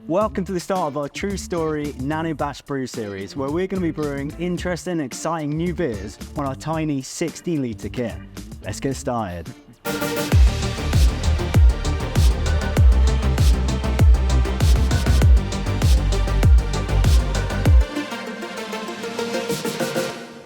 Welcome to the start of our true story Nano-Batch Brew Series, where we're going to be brewing interesting and exciting new beers on our tiny 60-litre kit. Let's get started.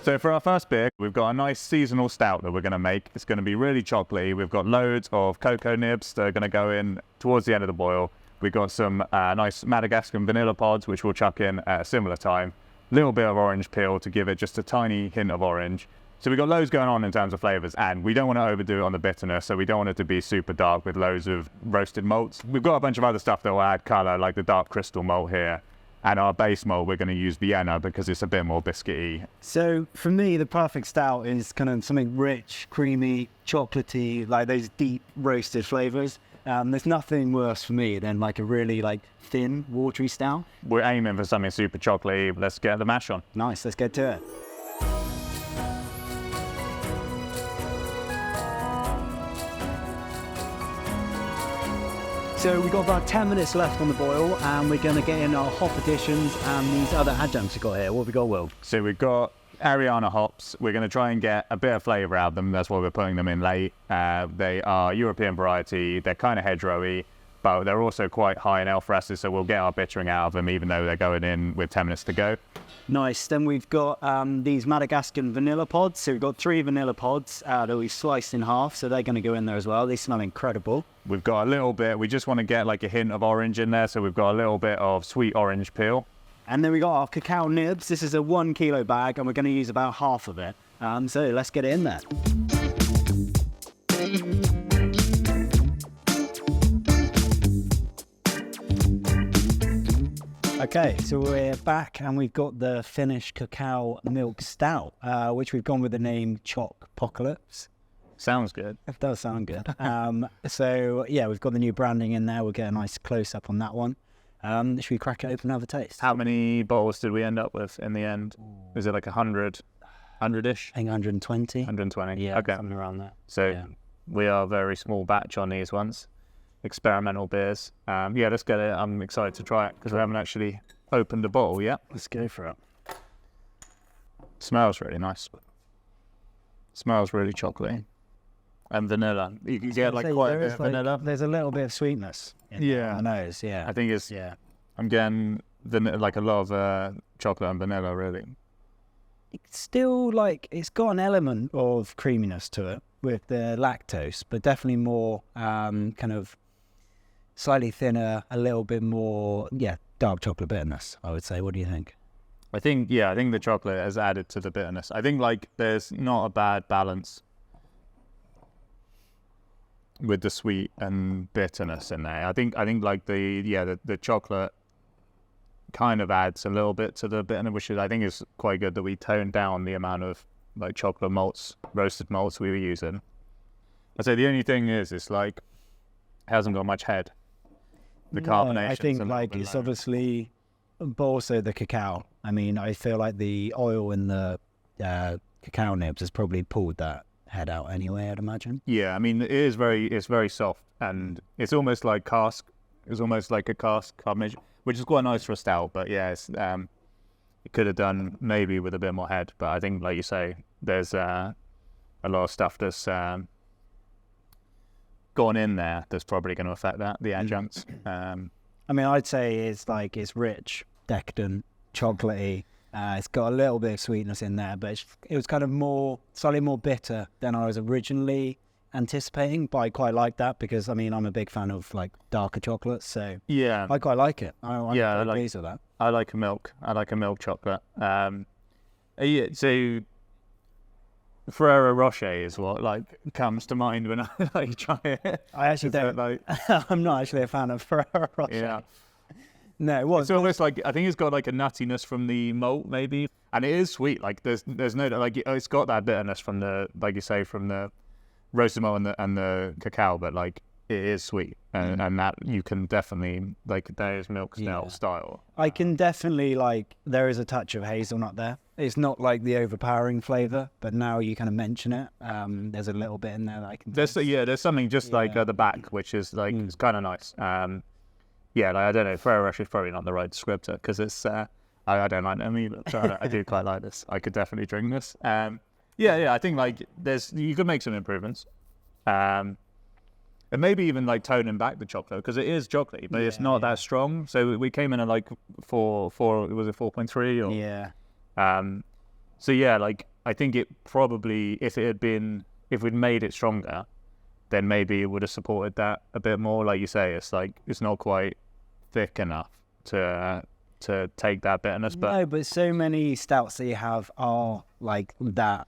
So for our first beer, we've got a nice seasonal stout that we're going to make. It's going to be really chocolatey. We've got loads of cocoa nibs that are going to go in towards the end of the boil. We've got some nice Madagascan vanilla pods, which we'll chuck in at a similar time. A little bit of orange peel to give it just a tiny hint of orange. So we've got loads going on in terms of flavours, and we don't want to overdo it on the bitterness, so we don't want it to be super dark with loads of roasted malts. We've got a bunch of other stuff that will add colour, like the dark crystal malt here. And our base malt, we're going to use Vienna because it's a bit more biscuity. So for me, the perfect stout is kind of something rich, creamy, chocolatey, like those deep roasted flavours. There's nothing worse for me than like a really thin, watery stout. We're aiming for something super chocolatey. Let's get the mash on. Nice, let's get to it. So we've got about 10 minutes left on the boil, and we're going to get in our hop additions and these other adjuncts we've got here. What have we got, Will? So we've got Ariana hops. We're going to try and get a bit of flavour out of them. That's why we're putting them in late. They are European variety. They're kind of hedgerowy, but they're also quite high in alpha acid, so we'll get our bittering out of them even though they're going in with 10 minutes to go. Nice. Then we've got these Madagascan vanilla pods. So we've got 3 vanilla pods that we've sliced in half, so they're going to go in there as well. They smell incredible. We've got a little bit, we just want to get like a hint of orange in there, so we've got a little bit of sweet orange peel. And then we got our cacao nibs. This is a 1 kilo bag, and we're going to use about half of it. So let's get it in there. Okay, so we're back, and we've got the finished cacao milk stout, which we've gone with the name Choc-Pocalypse. Sounds good. It does sound good. So yeah, we've got the new branding in there. We'll get a nice close up on that one. Should we crack it open and have a taste? How many bottles did we end up with in the end? Was it like 100-ish? I think 120. 120. Yeah, okay. something around that. So yeah. We are very small batch on these ones. Experimental beers. Yeah, let's get it. I'm excited to try it because we haven't actually opened a bottle yet. Let's go for it. Smells really nice. Smells really chocolatey. And vanilla. You can get like quite a bit of vanilla. There's a little bit of sweetness in the nose, yeah. I think it's, yeah. I'm getting like a lot of chocolate and vanilla really. It's still it's got an element of creaminess to it with the lactose, but definitely more kind of slightly thinner, a little bit more, dark chocolate bitterness, I would say. What do you think? I think the chocolate has added to the bitterness. I think there's not a bad balance with the sweet and bitterness in there. I think the chocolate kind of adds a little bit to the bitterness, which I think is quite good that we toned down the amount of chocolate malts, roasted malts we were using. I'd say the only thing is it's it hasn't got much head. The carbonation. I think it's obviously, but also the cacao. I mean, I feel like the oil in the cacao nibs has probably pulled that head out anyway, I'd imagine. Yeah, I mean, it's very soft, and it's almost like cask. It's almost like a cask carbonation, which is quite nice for a stout. But yeah, it's, it could have done maybe with a bit more head. But I think, like you say, there's a lot of stuff that's gone in there that's probably going to affect that, the adjuncts. I mean, I'd say it's rich, decadent, chocolatey. It's got a little bit of sweetness in there, but it was kind of slightly more bitter than I was originally anticipating. But I quite like that because, I mean, I'm a big fan of darker chocolates, so yeah, I quite like it. I'm pleased with that. I like a milk. I like a milk chocolate. Yeah, so Ferrero Rocher is what comes to mind when I try it. I actually don't. I'm not actually a fan of Ferrero Rocher. Yeah. No, it was. It's almost I think it's got a nuttiness from the malt maybe, and it is sweet. There's no it's got that bitterness from the you say from the roasted malt and the cacao, but it is sweet, and that you can definitely there is milk stout style. I can definitely there is a touch of hazelnut there. It's not the overpowering flavour, but now you kind of mention it, there's a little bit in there that I can. There's something just at the back which is it's kind of nice. yeah, like, I don't know. Ferrero Rocher is probably not the right descriptor because it's. I don't like them either. So I do quite like this. I could definitely drink this. Yeah. I think like you could make some improvements. And maybe even like toning back the chocolate because it is chocolate, but it's not that strong. So we came in at like 4. Was it 4.3 or? Yeah. So yeah, like I think it probably if we'd made it stronger, then maybe it would have supported that a bit more. Like you say, it's like it's not quite thick enough to take that bitterness. But no, but so many stouts that you have are like that,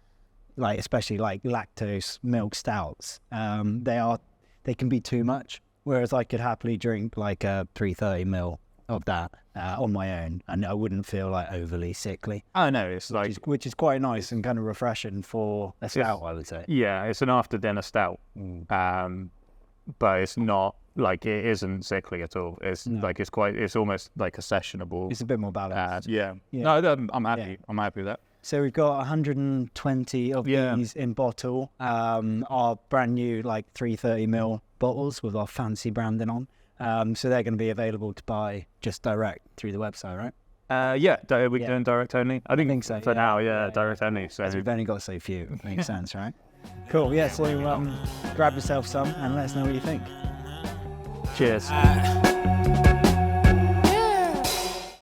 like especially like lactose milk stouts. They can be too much. Whereas I could happily drink like a 330ml of that on my own, and I wouldn't feel like overly sickly. I know it's like which is quite nice and kind of refreshing for a stout, I would say. Yeah, it's an after dinner stout, but it's not like it isn't sickly at all. It's like it's almost like a sessionable. It's a bit more balanced. Yeah. No, I'm happy. Yeah. I'm happy with that. So we've got 120 of these in bottle. Our brand new like 330ml bottles with our fancy branding on. So they're going to be available to buy just direct through the website, right? We're doing direct only. I think so. For now, direct only. So we've only got so few. It makes sense, right? Cool. Yeah. So grab yourself some and let us know what you think. Cheers.